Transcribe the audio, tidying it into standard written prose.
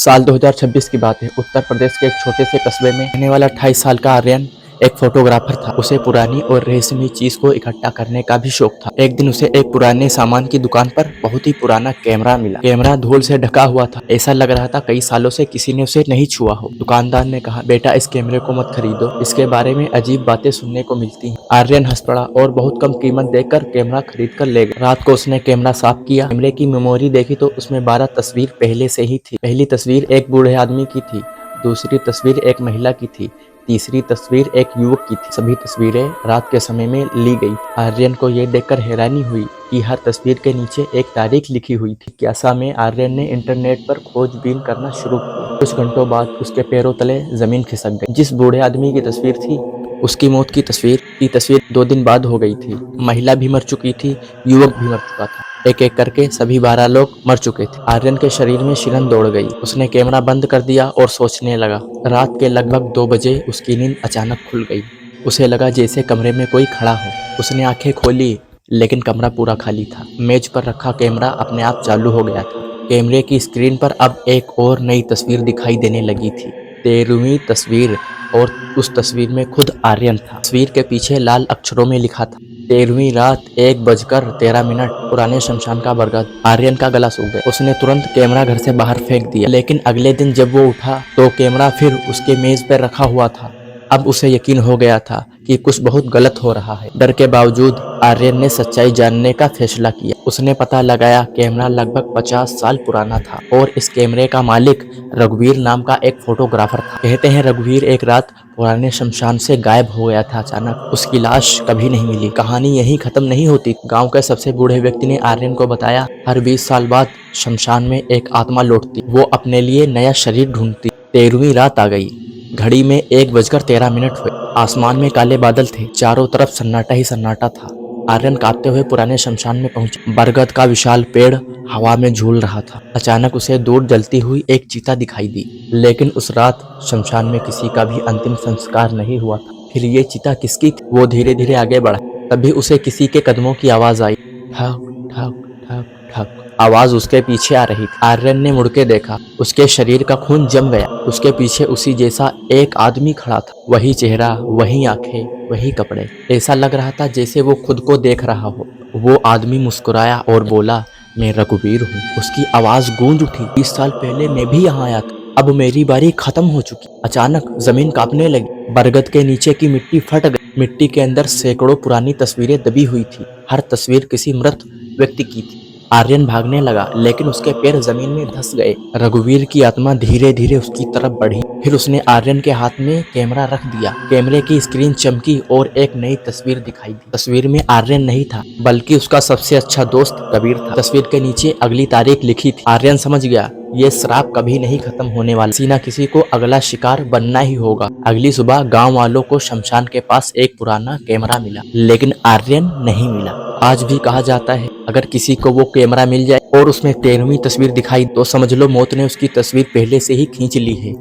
साल 2026 की बात है। उत्तर प्रदेश के एक छोटे से कस्बे में रहने वाला 28 साल का आर्यन एक फोटोग्राफर था। उसे पुरानी और रहस्यमयी चीज को इकट्ठा करने का भी शौक था। एक दिन उसे एक पुराने सामान की दुकान पर बहुत ही पुराना कैमरा मिला। कैमरा धूल से ढका हुआ था। ऐसा लग रहा था कई सालों से किसी ने उसे नहीं छुआ हो। दुकानदार ने कहा, बेटा इस कैमरे को मत खरीदो, इसके बारे में अजीब बातें सुनने को मिलती हैं। आर्यन हंस पड़ा और बहुत कम कीमत देकर कैमरा खरीद कर ले गया। रात को उसने कैमरा साफ किया। कैमरे की मेमोरी देखी तो उसमें 12 तस्वीर पहले से ही थी। पहली तस्वीर एक बूढ़े आदमी की थी, दूसरी तस्वीर एक महिला की थी, तीसरी तस्वीर एक युवक की थी। सभी तस्वीरें रात के समय में ली गई। आर्यन को यह देखकर हैरानी हुई कि हर तस्वीर के नीचे एक तारीख लिखी हुई थी। जिज्ञासा में आर्यन ने इंटरनेट पर खोजबीन करना शुरू किया। कुछ घंटों बाद उसके पैरों तले जमीन खिसक गई। जिस बूढ़े आदमी की तस्वीर थी, उसकी मौत की तस्वीर 2 दिन बाद हो गई थी। महिला भी मर चुकी थी, युवक भी मर चुका था। एक एक करके सभी 12 लोग मर चुके थे। आर्यन के शरीर में शिहरण दौड़ गई। उसने कैमरा बंद कर दिया और सोचने लगा। रात के लगभग 2 बजे उसकी नींद अचानक खुल गई। उसे लगा जैसे कमरे में कोई खड़ा हो। उसने आंखें खोली, लेकिन कमरा पूरा खाली था। मेज पर रखा कैमरा अपने आप चालू हो गया था। कैमरे की स्क्रीन पर अब एक और नई तस्वीर दिखाई देने लगी थी, 13वीं तस्वीर। और उस तस्वीर में खुद आर्यन था। तस्वीर के पीछे लाल अक्षरों में लिखा था, 13वीं रात 1:13 पुराने शमशान का बरगद। आर्यन का गला सूख गया। उसने तुरंत कैमरा घर से बाहर फेंक दिया। लेकिन अगले दिन जब वो उठा तो कैमरा फिर उसके मेज पर रखा हुआ था। अब उसे यकीन हो गया था कि कुछ बहुत गलत हो रहा है। डर के बावजूद आर्यन ने सच्चाई जानने का फैसला किया। उसने पता लगाया कैमरा लगभग 50 साल पुराना था और इस कैमरे का मालिक रघुवीर नाम का एक फोटोग्राफर था। कहते हैं रघुवीर एक रात पुराने शमशान से गायब हो गया था। अचानक उसकी लाश कभी नहीं मिली। कहानी यही खत्म नहीं होती। गांव के सबसे बूढ़े व्यक्ति ने आर्यन को बताया, हर 20 साल बाद शमशान में एक आत्मा लौटती, वो अपने लिए नया शरीर ढूंढती। 13वीं रात आ गई। घड़ी में 1:13 हुए। आसमान में काले बादल थे। चारों तरफ सन्नाटा ही सन्नाटा था। आर्यन कांपते हुए पुराने शमशान में पहुंचा। बरगद का विशाल पेड़ हवा में झूल रहा था। अचानक उसे दूर जलती हुई एक चीता दिखाई दी। लेकिन उस रात शमशान में किसी का भी अंतिम संस्कार नहीं हुआ था। फिर ये चिता किसकी थी? वो धीरे धीरे आगे बढ़ा। तभी उसे किसी के कदमों की आवाज आई। ठक ठक ठक ठक। आवाज उसके पीछे आ रही थी। आर्यन ने मुड़ के देखा। उसके शरीर का खून जम गया। उसके पीछे उसी जैसा एक आदमी खड़ा था। वही चेहरा, वही आंखें, वही कपड़े। ऐसा लग रहा था जैसे वो खुद को देख रहा हो। वो आदमी मुस्कुराया और बोला, मैं रघुवीर हूँ। उसकी आवाज गूंज उठी। 20 साल पहले मैं भी यहाँ आया था। अब मेरी बारी खत्म हो चुकी। अचानक जमीन कांपने लगी। बरगद के नीचे की मिट्टी फट गई। मिट्टी के अंदर सैकड़ों पुरानी तस्वीरें दबी हुई थी। हर तस्वीर किसी मृत व्यक्ति की थी। आर्यन भागने लगा, लेकिन उसके पैर जमीन में धंस गए। रघुवीर की आत्मा धीरे धीरे उसकी तरफ बढ़ी। फिर उसने आर्यन के हाथ में कैमरा रख दिया। कैमरे की स्क्रीन चमकी और एक नई तस्वीर दिखाई दी। तस्वीर में आर्यन नहीं था, बल्कि उसका सबसे अच्छा दोस्त कबीर था। तस्वीर के नीचे अगली तारीख लिखी थी। आर्यन समझ गया, ये श्राप कभी नहीं खत्म होने वाला। किसी न किसी को अगला शिकार बनना ही होगा। अगली सुबह गांव वालों को शमशान के पास एक पुराना कैमरा मिला, लेकिन आर्यन नहीं मिला। आज भी कहा जाता है, अगर किसी को वो कैमरा मिल जाए और उसमें 13वीं तस्वीर दिखाई तो समझ लो मौत ने उसकी तस्वीर पहले से ही खींच ली है।